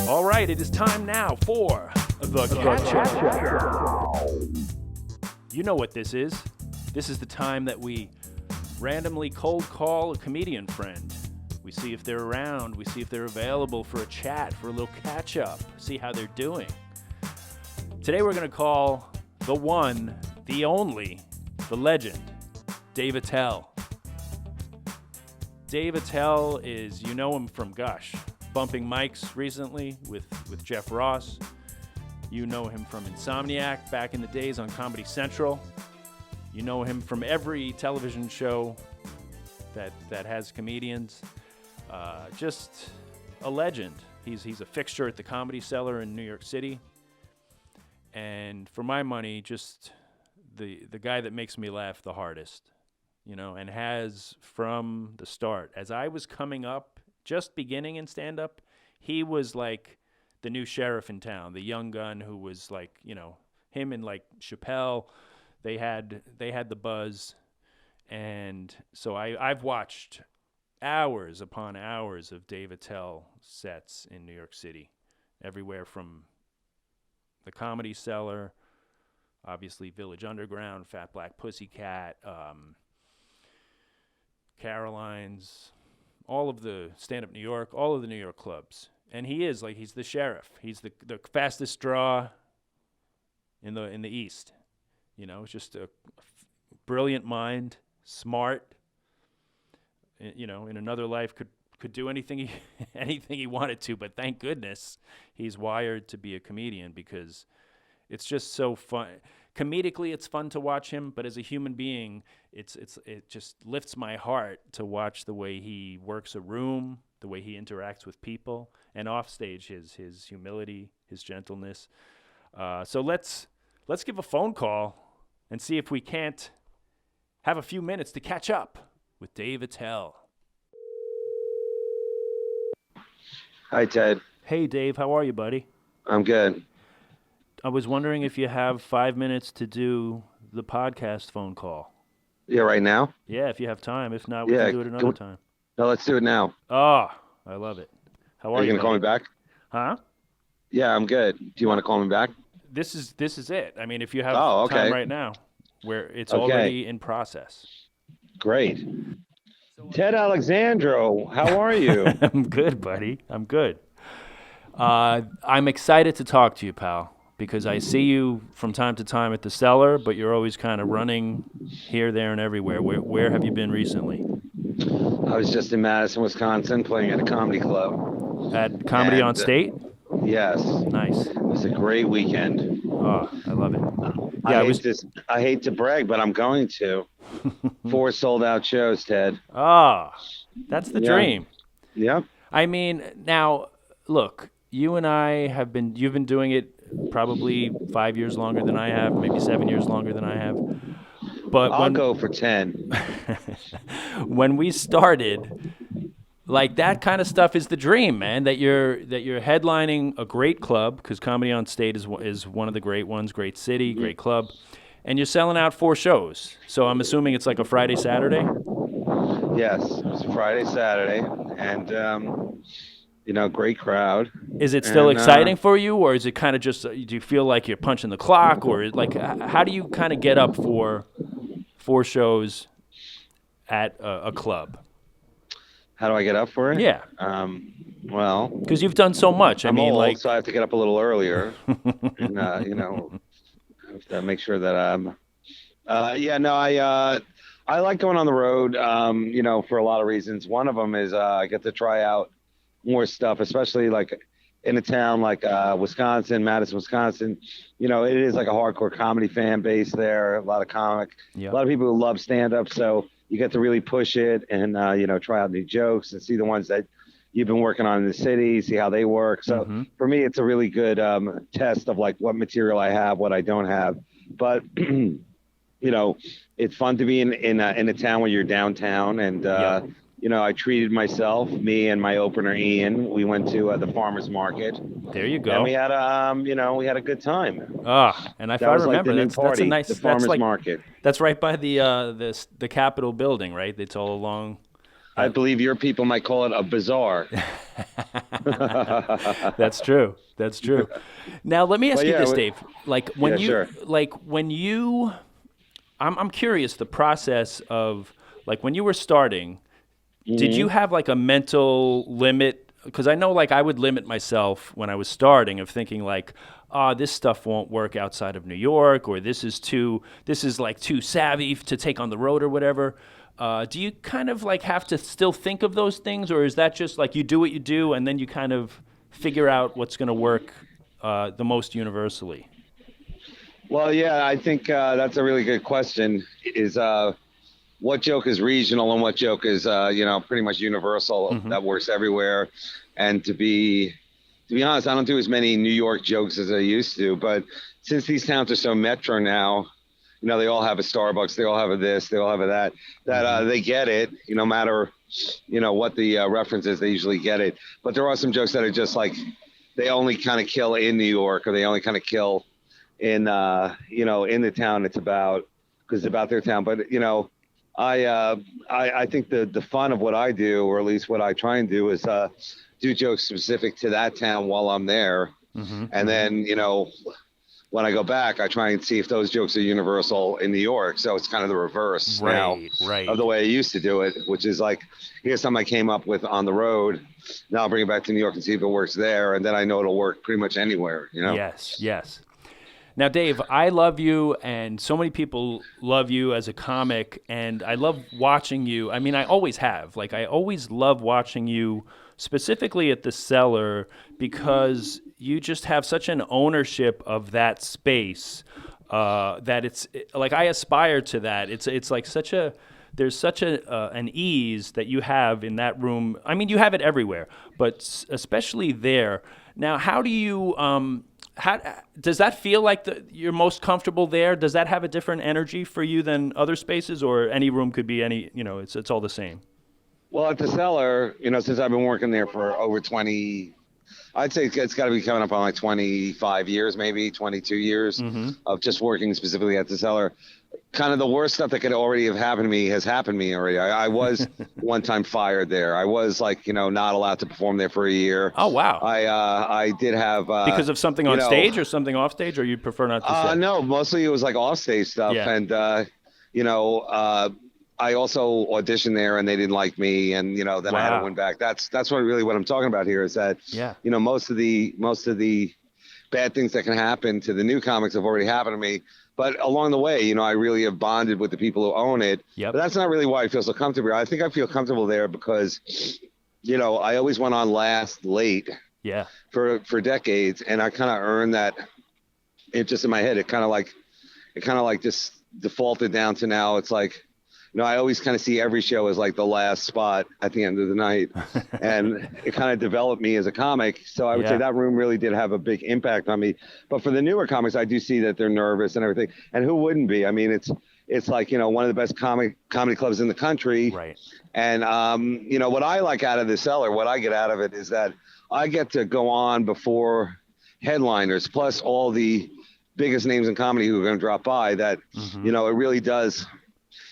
All right, it is time now for the Catch-Up. You know what this is. This is the time that we randomly cold call a comedian friend. We see if they're around. We see if they're available for a chat, for a little catch-up, see how they're doing. Today we're going to call the one, the only, the legend, Dave Attell. Dave Attell is, you know him from Gush, bumping mics recently with Jeff Ross. You know him from Insomniac back in the days on Comedy Central. You know him from every television show that has comedians. Just a legend. He's a fixture at the Comedy Cellar in New York City. And for my money, just the guy that makes me laugh the hardest, you know, and has from the start. As I was coming up, just beginning in stand-up, he was like the new sheriff in town, the young gun who was like, you know, him and like Chappelle, they had the buzz. And so I've watched hours upon hours of Dave Attell sets in New York City, everywhere from the Comedy Cellar, obviously Village Underground, Fat Black Pussycat, Caroline's, all of the stand-up New York, all of the New York clubs. And he's the sheriff. He's the fastest draw in the East. You know, just a brilliant mind, smart. You know, in another life could do anything he wanted to, but thank goodness he's wired to be a comedian because it's just so fun. Comedically, it's fun to watch him, but as a human being, it just lifts my heart to watch the way he works a room, the way he interacts with people, and offstage his humility, his gentleness. So let's give a phone call and see if we can't have a few minutes to catch up with Dave Attell. Hi, Ted. Hey, Dave. How are you, buddy? I'm good. I was wondering if you have 5 minutes to do the podcast phone call. Yeah, right now? Yeah, if you have time. If not, we can do it another time. No, let's do it now. Oh, I love it. How are you? Are you going to call me back? Huh? Yeah, I'm good. Do you want to call me back? This is it. I mean, if you have okay. time right now, where it's already in process. Great. Ted Alexandro, how are you? I'm good, buddy. I'm good. I'm excited to talk to you, pal, because I see you from time to time at the Cellar, but you're always kind of running here, there, and everywhere. Where have you been recently? I was just in Madison, Wisconsin, playing at a comedy club. At Comedy on State? Yes. Nice. It was a great weekend. Oh, I love it. I hate to brag, but I'm going to. 4 sold-out shows, Ted. Oh, that's the dream. Yep. I mean, now, look, you and I you've been doing it probably 5 years longer than I have, maybe 7 years longer than I have. But I'll go for 10. When we started, like that kind of stuff is the dream, man, that you're headlining a great club, because Comedy on State is one of the great ones, great city, great club, and you're selling out 4 shows. So I'm assuming it's like a Friday, Saturday? Yes, it's Friday, Saturday, and great crowd. Is it still exciting for you, or is it kind of just, do you feel like you're punching the clock, or like how do you kind of get up for 4 shows at a club? How do I get up for it? Yeah. Well, because you've done so much. I'm old, so I have to get up a little earlier. And, I have to make sure that I like going on the road, for a lot of reasons. One of them is I get to try out more stuff, especially like in a town like Wisconsin, Madison, Wisconsin. You know, it is like a hardcore comedy fan base there, a lot of a lot of people who love stand-up, so you get to really push it and, try out new jokes and see the ones that you've been working on in the city, see how they work. So for me, it's a really good test of like what material I have, what I don't have. But, it's fun to be in a town where you're downtown. And, I treated myself, me and my opener, Ian. We went to the farmer's market. There you go. And we had a good time. And if I remember, that's a nice, the farmer's market. That's right by the Capitol building, right? It's all along I believe your people might call it a bazaar. That's true. That's true. Now, let me ask But you yeah, this, Dave. yeah, sure. When you, I'm curious the process of like when you were starting. Did you Hmm. have like a mental limit? Because I know like I would limit myself when I was starting of thinking like, this stuff won't work outside of New York, or this is like too savvy to take on the road or whatever. Do you kind of like have to still think of those things, or is that just like you do what you do and then you kind of figure out what's going to work the most universally? Well, yeah, I think that's a really good question. Is what joke is regional and what joke is pretty much universal Hmm. that works everywhere. And to be honest, I don't do as many New York jokes as I used to. But since these towns are so metro now, they all have a Starbucks, they all have a this, they all have a that. That Hmm. they get it. No matter what the reference is, they usually get it. But there are some jokes that are just like they only kind of kill in New York, or they only kind of kill in in the town it's about, because it's about their town. But I think the fun of what I do, or at least what I try and do, is do jokes specific to that town while I'm there, Hmm. and Hmm. then when I go back, I try and see if those jokes are universal in New York. So it's kind of the reverse now Right, of right. the way I used to do it, which is like, here's something I came up with on the road. Now I'll bring it back to New York and see if it works there, and then I know it'll work pretty much anywhere. Yes, yes. Now, Dave, I love you, and so many people love you as a comic, and I love watching you. I mean, I always have. Like, I always love watching you, specifically at the Cellar, because you just have such an ownership of that space that like I aspire to that. It's like such a there's such an ease that you have in that room. I mean, you have it everywhere, but especially there. Now, how do you how does that feel like you're most comfortable there? Does that have a different energy for you than other spaces, or any room could be any? It's all the same. Well, at the Cellar, since I've been working there for over 20, I'd say it's got to be coming up on like 25 years, maybe 22 years Mm-hmm. of just working specifically at the Cellar. Kind of the worst stuff that could already have happened to me has happened to me already. I was one time fired there. I was like, not allowed to perform there for a year. Oh wow! I did have, Because of something you on know, stage or something off stage, or you prefer not to say? no, mostly it was like offstage stuff. Yeah. And, you know, uh, I also auditioned there and they didn't like me. And, then I had to Wow. win back. That's what I'm talking about here is that, Yeah. most of the bad things that can happen to the new comics have already happened to me. But along the way, I really have bonded with the people who own it. But Yep. that's not really why I feel so comfortable. I think I feel comfortable there because, I always went on last late Yeah. for decades, and I kind of earned that. It just in my head, it kind of like just defaulted down to now. It's like, I always kind of see every show as like the last spot at the end of the night, and it kind of developed me as a comic. So I would say Yeah. that room really did have a big impact on me. But for the newer comics, I do see that they're nervous and everything. And who wouldn't be? I mean, it's like, one of the best comedy clubs in the country. Right. And what I like out of the Cellar, what I get out of it is that I get to go on before headliners, plus all the biggest names in comedy who are going to drop by. That Mm-hmm.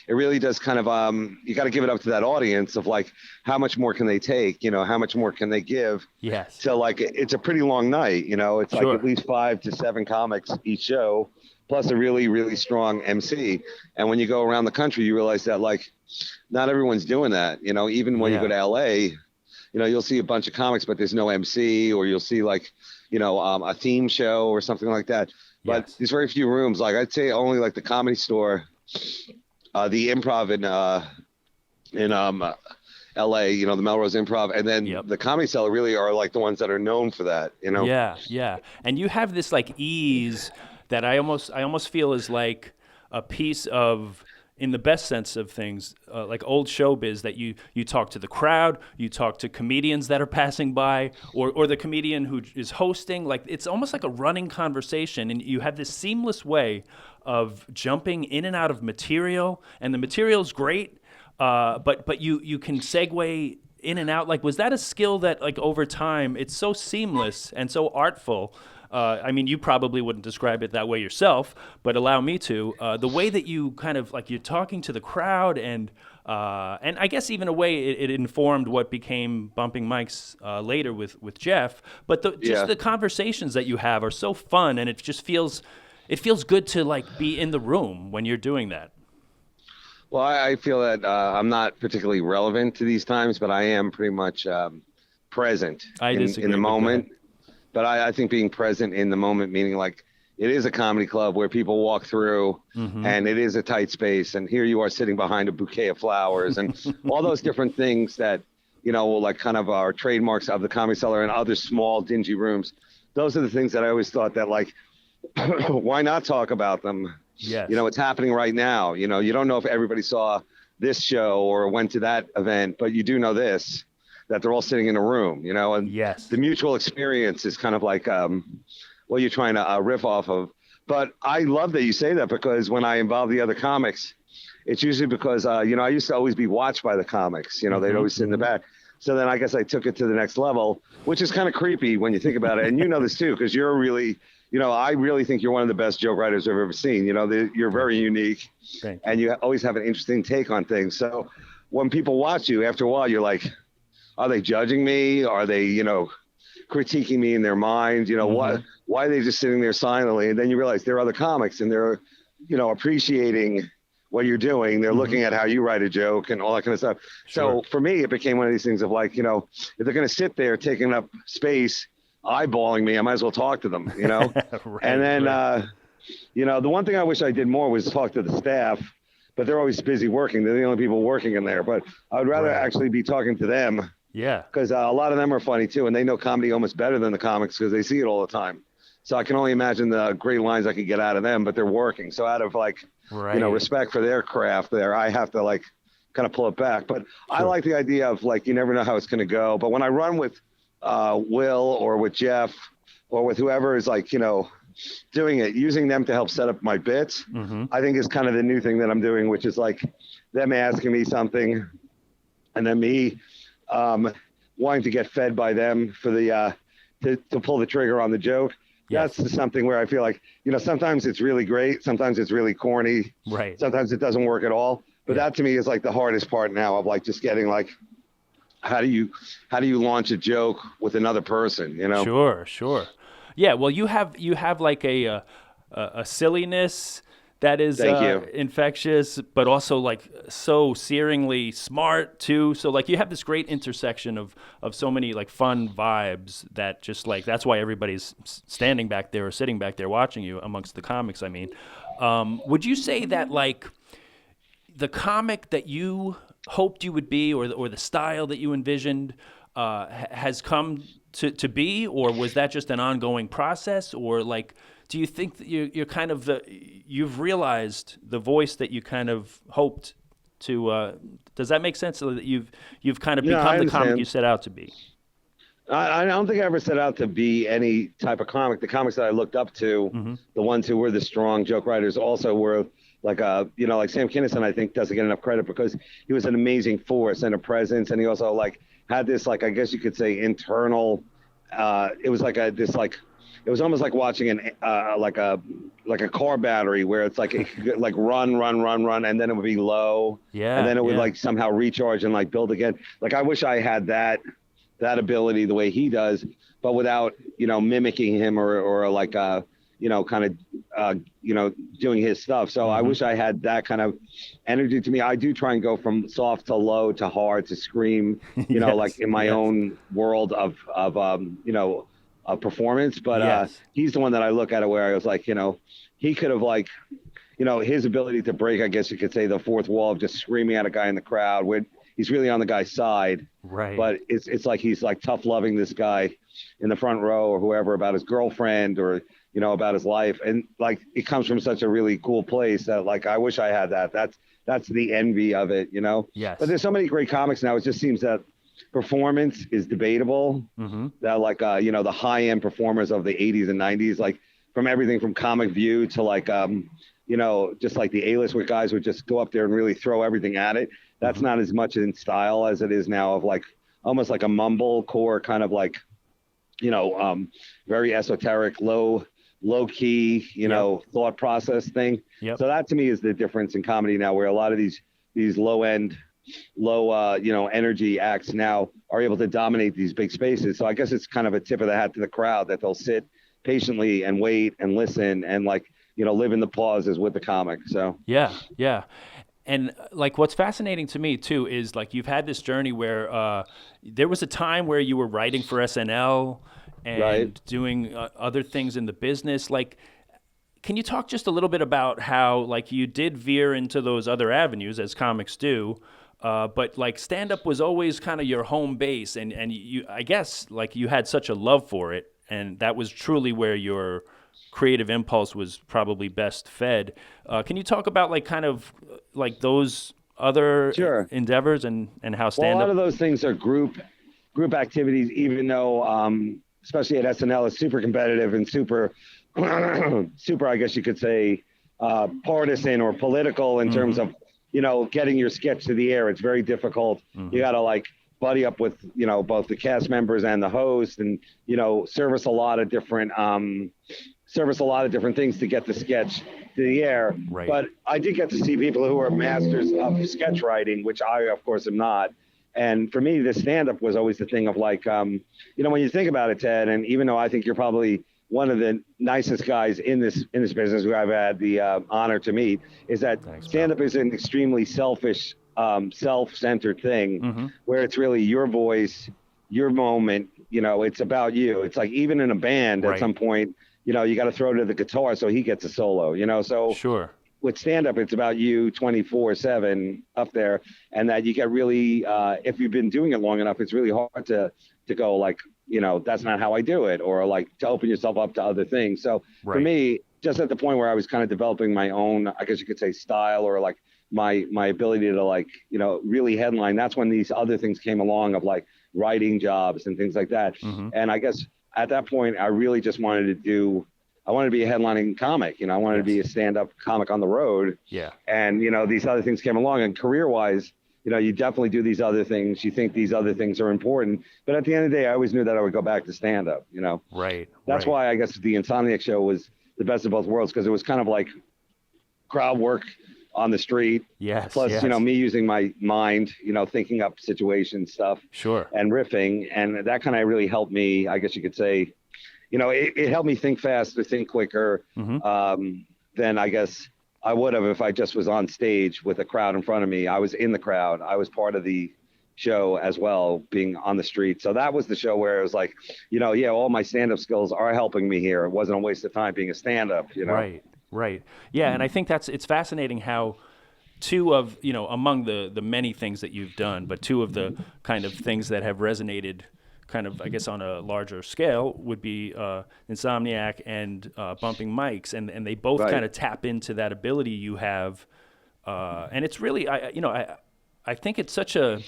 it really does kind of you got to give it up to that audience of like, how much more can they take, how much more can they give. Yes. So like, it's a pretty long night, it's like at Sure. least 5 to 7 comics each show, plus a really really strong MC. And when you go around the country, you realize that like not everyone's doing that. Even when you go Yeah. to LA, you'll see a bunch of comics but there's no MC, or you'll see like a theme show or something like that. But Yes. there's very few rooms. Like I'd say only like the Comedy Store, the Improv in LA, the Melrose Improv, and then Yep. the Comedy Cellar really are like the ones that are known for that. Yeah, yeah. And you have this like ease that I almost feel is like a piece of, in the best sense of things, like old showbiz, that you talk to the crowd, you talk to comedians that are passing by, or the comedian who is hosting. Like it's almost like a running conversation, and you have this seamless way of jumping in and out of material, and the material's great, but you can segue in and out. Like, was that a skill that, like, over time, it's so seamless and so artful? I mean, you probably wouldn't describe it that way yourself, but allow me to. The way that you kind of, like, you're talking to the crowd, and And I guess even a way it informed what became Bumping Mics later with Jeff. But just the conversations that you have are so fun, and it feels good to like be in the room when you're doing that. Well, I feel that I'm not particularly relevant to these times, but I am pretty much present in the moment. But I think being present in the moment, meaning like it is a comedy club where people walk through and it is a tight space. And here you are sitting behind a bouquet of flowers and all those different things that, like kind of are trademarks of the Comedy Cellar and other small, dingy rooms. Those are the things that I always thought that like, why not talk about them? Yes. It's happening right now. You don't know if everybody saw this show or went to that event, but you do know this, that they're all sitting in a room, and yes, the mutual experience is kind of like what you're trying to riff off of. But I love that you say that, because when I involve the other comics, it's usually because, I used to always be watched by the comics. They'd always sit in the back. So then I guess I took it to the next level, which is kind of creepy when you think about it. And you know this too, because you're really, I really think you're one of the best joke writers I've ever seen. You're very unique, and you always have an interesting take on things. So when people watch you, after a while, you're like, are they judging me? Are they, critiquing me in their mind? Why are they just sitting there silently? And then you realize there are other comics and they're, appreciating what you're doing. They're looking at how you write a joke and all that kind of stuff. Sure. So for me, it became one of these things of like, if they're going to sit there taking up space, eyeballing me, I might as well talk to them, Right, and then, the one thing I wish I did more was talk to the staff, but they're always busy working. They're the only people working in there, but I would rather actually be talking to them. Yeah. Because a lot of them are funny too, and they know comedy almost better than the comics because they see it all the time. So I can only imagine the great lines I could get out of them, but they're working. So out of like, respect for their craft there, I have to like kind of pull it back. But I like the idea of like, you never know how it's going to go. But when I run with Will or with Jeff or with whoever is like, doing it, using them to help set up my bits, I think is kind of the new thing that I'm doing, which is like them asking me something and then me wanting to get fed by them for the to pull the trigger on the joke. Yes. That's something where I feel like, sometimes it's really great, sometimes it's really corny, right? Sometimes it doesn't work at all. But that to me is like the hardest part now of like just getting like, how do you launch a joke with another person? Sure. Yeah. Well, you have like a silliness that is infectious, but also like so searingly smart too. So like you have this great intersection of so many like fun vibes that just like, that's why everybody's standing back there or sitting back there watching you amongst the comics. I mean, would you say that like the comic that you hoped you would be, or the style that you envisioned has come to be, or was that just an ongoing process? Or like, do you think that you're kind of you've realized the voice that you kind of hoped to? Does that make sense? So that you've kind of become the comic you set out to be. I don't think I ever set out to be any type of comic. The comics that I looked up to, the ones who were the strong joke writers, also were like like Sam Kinison, I think doesn't get enough credit because he was an amazing force and a presence, and he also like had this like, I guess you could say, internal. It was like it was almost like watching an like a car battery where it's like it could like run, and then it would be low, and then it would like somehow recharge and like build again. Like I wish I had that ability the way he does, but without mimicking him or like kind of doing his stuff. So I wish I had that kind of energy to me. I do try and go from soft to low to hard to scream, like in my own world of performance. But he's the one that I look at it where I was like, he could have like, his ability to break, I guess you could say, the fourth wall of just screaming at a guy in the crowd where he's really on the guy's side. Right. But it's like he's like tough loving this guy in the front row or whoever about his girlfriend or about his life, and like it comes from such a really cool place that like I wish I had that. That's the envy of it, Yes. But there's so many great comics now. It just seems that performance is debatable. That like the high end performers of the 80s and 90s, like from everything from Comic View to like just like the A-list where guys would just go up there and really throw everything at it. That's not as much in style as it is now of like almost like a mumblecore kind of like very esoteric, low key, thought process thing. So that to me is the difference in comedy now, where a lot of these low end energy acts now are able to dominate these big spaces. So I guess it's kind of a tip of the hat to the crowd that they'll sit patiently and wait and listen and live in the pauses with the comic. So yeah. And like what's fascinating to me too is like you've had this journey where there was a time where you were writing for SNL and Right. doing other things in the business. Like, can you talk just a little bit about how like you did veer into those other avenues as comics do, but like stand up was always kind of your home base, and you I guess like you had such a love for it, and that was truly where your creative impulse was probably best fed. Can you talk about like kind of like those other Sure. endeavors and how Well, a stand lot up? of those things are group activities, even though, especially at SNL, it's super competitive and super, super, I guess you could say, partisan or political in terms of, getting your sketch to the air. It's very difficult. You got to like buddy up with, both the cast members and the host and, service a lot of different things to get the sketch to the air. Right. But I did get to see people who are masters of sketch writing, which I, of course, am not. And for me, the stand-up was always the thing of like, when you think about it, Ted, and even though I think you're probably one of the nicest guys in this business who I've had the honor to meet, is that stand-up is an extremely selfish, self-centered thing where it's really your voice, your moment. It's about you. It's like even in a band at some point, you got to throw to the guitar so he gets a solo. So Sure. with stand-up, it's about you 24/7 up there, and that you get really, if you've been doing it long enough, it's really hard to go like, that's not how I do it, or like to open yourself up to other things. So for me, just at the point where I was kind of developing my own, I guess you could say, style, or like my ability to like, really headline, that's when these other things came along of like writing jobs and things like that. And I guess at that point, I really just wanted to be a headlining comic. I wanted to be a stand-up comic on the road. Yeah. And, these other things came along, and career-wise, you definitely do these other things. You think these other things are important. But at the end of the day, I always knew that I would go back to stand-up, Right. That's why I guess the Insomniac show was the best of both worlds, because it was kind of like crowd work on the street. Yes. Plus, me using my mind, thinking up situation stuff. Sure. And riffing. And that kind of really helped me, I guess you could say, it helped me think faster, think quicker than I guess I would have if I just was on stage with a crowd in front of me. I was in the crowd. I was part of the show as well, being on the street. So that was the show where it was like, all my stand-up skills are helping me here. It wasn't a waste of time being a stand-up, Right. Yeah, and I think it's fascinating how two of, among the many things that you've done, but two of the kind of things that have resonated kind of, I guess, on a larger scale would be Insomniac and Bumping Mics, and they both kind of tap into that ability you have, and it's really, I think it's such a,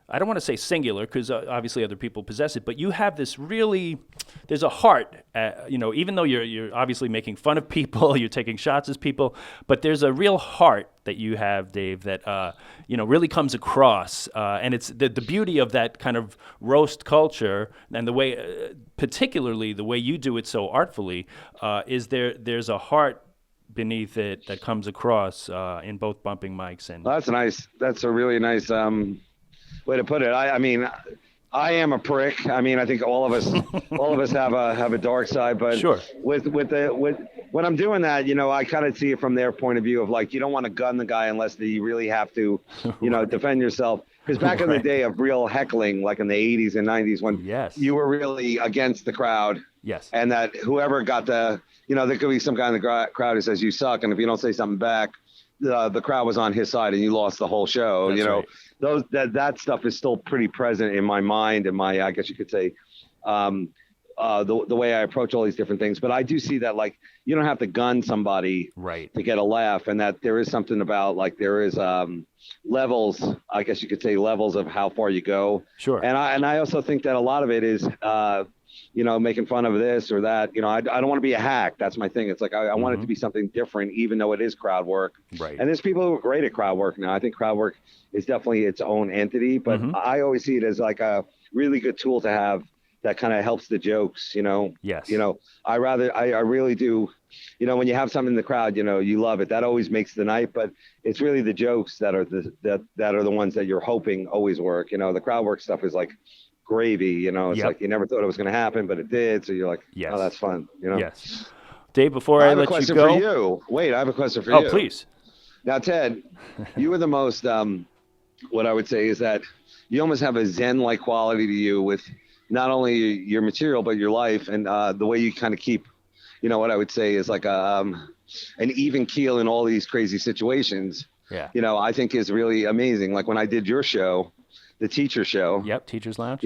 I don't want to say singular because obviously other people possess it, but you have this really, there's a heart, even though you're obviously making fun of people, you're taking shots at people, but there's a real heart that you have, Dave, that, really comes across. And it's the beauty of that kind of roast culture and the way, particularly the way you do it so artfully, is there's a heart beneath it that comes across in both Bumping Mics and. Well, that's nice. That's a really nice way to put it. I mean, I am a prick. I mean, I think all of us have a dark side, but Sure. with when I'm doing that, I kind of see it from their point of view of like, you don't want to gun the guy unless you really have to, defend yourself. Because back in the day of real heckling, like in the 80s and 90s, when you were really against the crowd, and that whoever got there could be some guy in the crowd who says you suck, and if you don't say something back, the crowd was on his side and you lost the whole show. That's right. That stuff is still pretty present in my mind and my, I guess you could say, the way I approach all these different things. But I do see that like you don't have to gun somebody to get a laugh, and that there is something about like there is levels, I guess you could say, levels of how far you go. Sure. And I also think that a lot of it is making fun of this or that. I don't want to be a hack. That's my thing. It's like I want it to be something different, even though it is crowd work. Right. And there's people who are great at crowd work now. I think crowd work is definitely its own entity, but I always see it as like a really good tool to have that kind of helps the jokes, Yes. I really do, when you have something in the crowd, you love it. That always makes the night, but it's really the jokes that are the ones that you're hoping always work. The crowd work stuff is like gravy, it's Yep. like you never thought it was going to happen, but it did. So you're like, Yes. oh, that's fun. Yes. Dave, before I let you go. I have a question for you. Wait, I have a question for you. Oh, please. Now, Ted, you were the most, what I would say is that you almost have a Zen-like quality to you with not only your material, but your life and the way you kind of keep, what I would say is like an even keel in all these crazy situations. Yeah. I think is really amazing. Like when I did your show, the teacher show. Yep, Teacher's Lounge.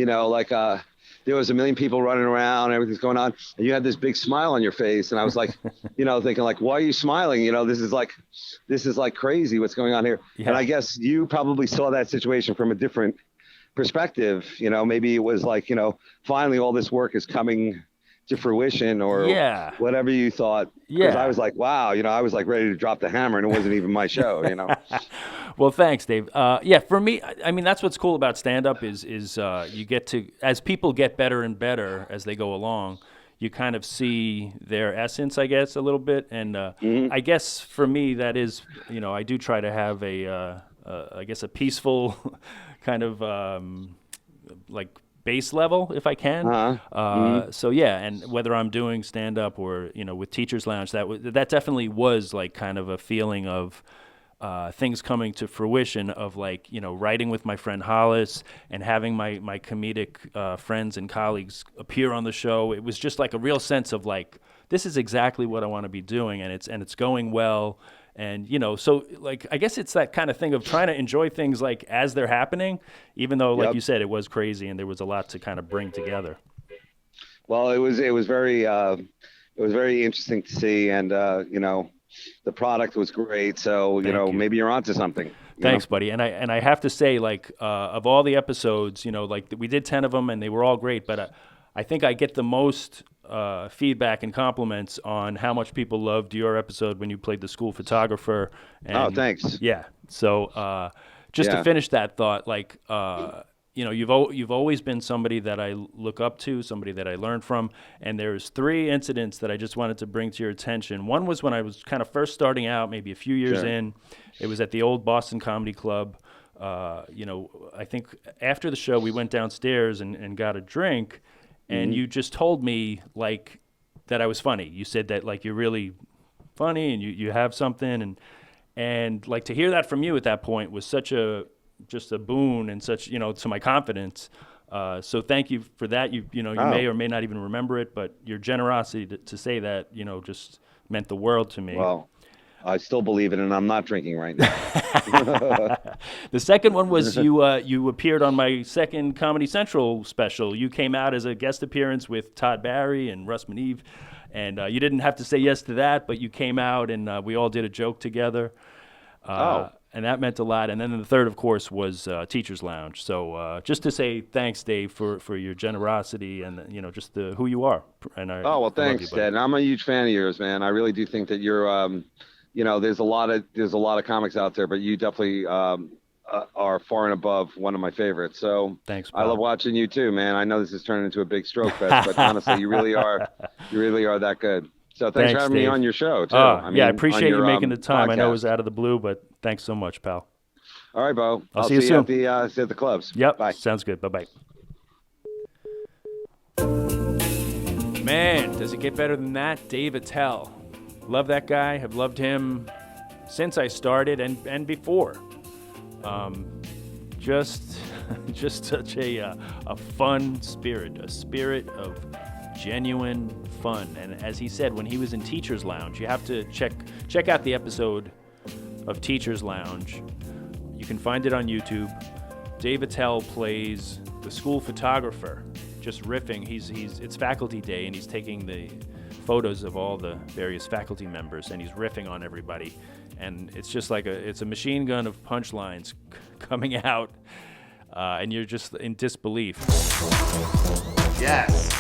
There was a million people running around, everything's going on, and you had this big smile on your face, and I was like, thinking like, why are you smiling? this is like crazy what's going on here. Yeah. And I guess you probably saw that situation from a different perspective. Maybe it was like, finally all this work is coming to fruition, or whatever you thought. Because I was like, wow, I was like ready to drop the hammer, and it wasn't even my show. Well, thanks, Dave. For me, I mean, that's what's cool about stand-up is you get to, as people get better and better as they go along, you kind of see their essence, I guess, a little bit. And I guess for me, that is, I do try to have I guess a peaceful kind of like base level if I can. So yeah, and whether I'm doing stand-up or with Teacher's Lounge, that definitely was like kind of a feeling of things coming to fruition of like writing with my friend Hollis and having my comedic friends and colleagues appear on the show. It was just like a real sense of like, this is exactly what I want to be doing, and it's going well. And, so like, I guess it's that kind of thing of trying to enjoy things like as they're happening, even though, like you said, it was crazy and there was a lot to kind of bring together. Well, it was very interesting to see. And, the product was great. So, maybe you're onto something. Thanks, buddy. And I have to say, like, of all the episodes, like we did 10 of them and they were all great, but I think I get the most feedback and compliments on how much people loved your episode when you played the school photographer. And, thanks. Yeah. So just to finish that thought, like, you've always been somebody that I look up to, somebody that I learn from. And there's 3 incidents that I just wanted to bring to your attention. One was when I was kind of first starting out, maybe a few years in. It was at the old Boston Comedy Club. I think after the show, we went downstairs and got a drink. And you just told me, like, that I was funny. You said that, like, you're really funny and you have something. And like, to hear that from you at that point was just a boon and such, to my confidence. So thank you for that. You may or may not even remember it, but your generosity to say that, just meant the world to me. Well, I still believe it, and I'm not drinking right now. The second one was you appeared on my second Comedy Central special. You came out as a guest appearance with Todd Barry and Russ Maneve, and you didn't have to say yes to that, but you came out and we all did a joke together. And that meant a lot. And then the third, of course, was Teacher's Lounge. So just to say thanks, Dave, for your generosity and just who you are. And thanks, Ted. I'm a huge fan of yours, man. I really do think that you're there's a lot of comics out there, but you definitely are far and above one of my favorites. So thanks, pal. I love watching you too, man. I know this is turning into a big stroke fest, but honestly, you really are that good. So thanks for having me on your show too. I appreciate you making the time. Podcast. I know it was out of the blue, but thanks so much, pal. All right, Bo. I'll see you soon. See you at the clubs. Yep. Bye. Sounds good. Bye-bye. Man, does it get better than that? Dave Attell. Love that guy. Have loved him since I started and before. Just such a fun spirit, a spirit of genuine fun. And as he said, when he was in Teacher's Lounge, you have to check out the episode of Teacher's Lounge. You can find it on YouTube. Dave Attell plays the school photographer, just riffing. It's faculty day, and he's taking the photos of all the various faculty members, and he's riffing on everybody. And it's just like it's a machine gun of punchlines coming out, and you're just in disbelief. Yes.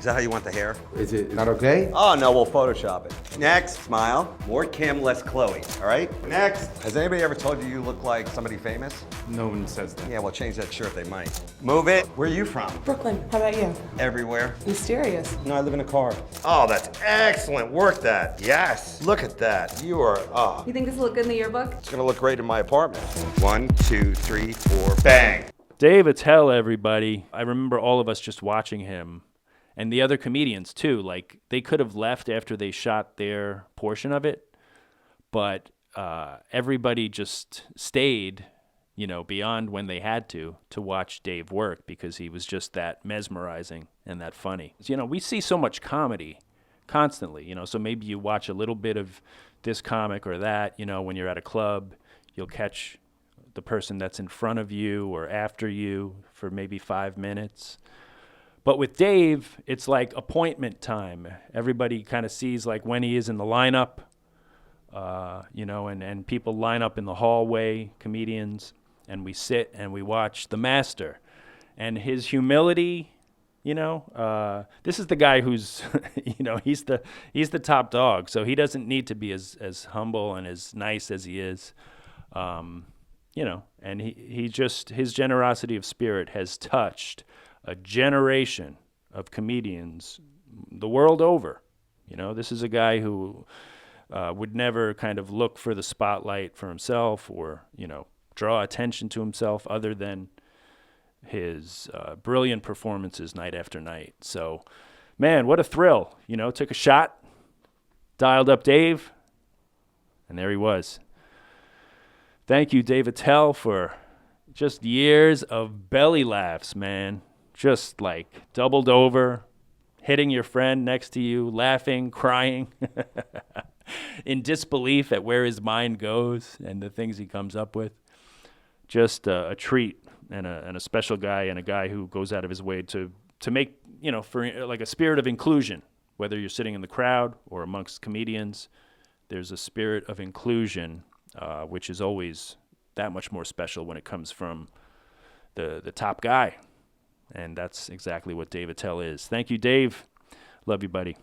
Is that how you want the hair? Is it not okay? Oh, no, we'll Photoshop it. Next, smile. More Kim, less Chloe, all right? Next. Has anybody ever told you you look like somebody famous? No one says that. Yeah, well, change that shirt, they might. Move it. Where are you from? Brooklyn, how about you? Everywhere. Mysterious. No, I live in a car. Oh, that's excellent. Work that. Yes. Look at that. You are, You think this will look good in the yearbook? It's gonna look great in my apartment. 1, 2, 3, 4, bang. Dave Attell, everybody. I remember all of us just watching him, and the other comedians too. Like, they could have left after they shot their portion of it, but everybody just stayed, beyond when they had to watch Dave work, because he was just that mesmerizing and that funny. We see so much comedy constantly, so maybe you watch a little bit of this comic or that, when you're at a club, you'll catch the person that's in front of you or after you for maybe 5 minutes. But with Dave, it's like appointment time. Everybody kind of sees like when he is in the lineup, and people line up in the hallway, comedians, and we sit and we watch the master. And his humility, this is the guy who's, he's the top dog. So he doesn't need to be as humble and as nice as he is. And he just, his generosity of spirit has touched a generation of comedians the world over. This is a guy who would never kind of look for the spotlight for himself or, draw attention to himself other than his brilliant performances night after night. So, man, what a thrill. Took a shot, dialed up Dave, and there he was. Thank you, Dave Attell, for just years of belly laughs, man. Just like doubled over, hitting your friend next to you, laughing, crying, in disbelief at where his mind goes and the things he comes up with. Just a treat and a special guy, and a guy who goes out of his way to make, for like a spirit of inclusion, whether you're sitting in the crowd or amongst comedians, there's a spirit of inclusion, which is always that much more special when it comes from the top guy. And that's exactly what Dave Attell is. Thank you, Dave. Love you, buddy.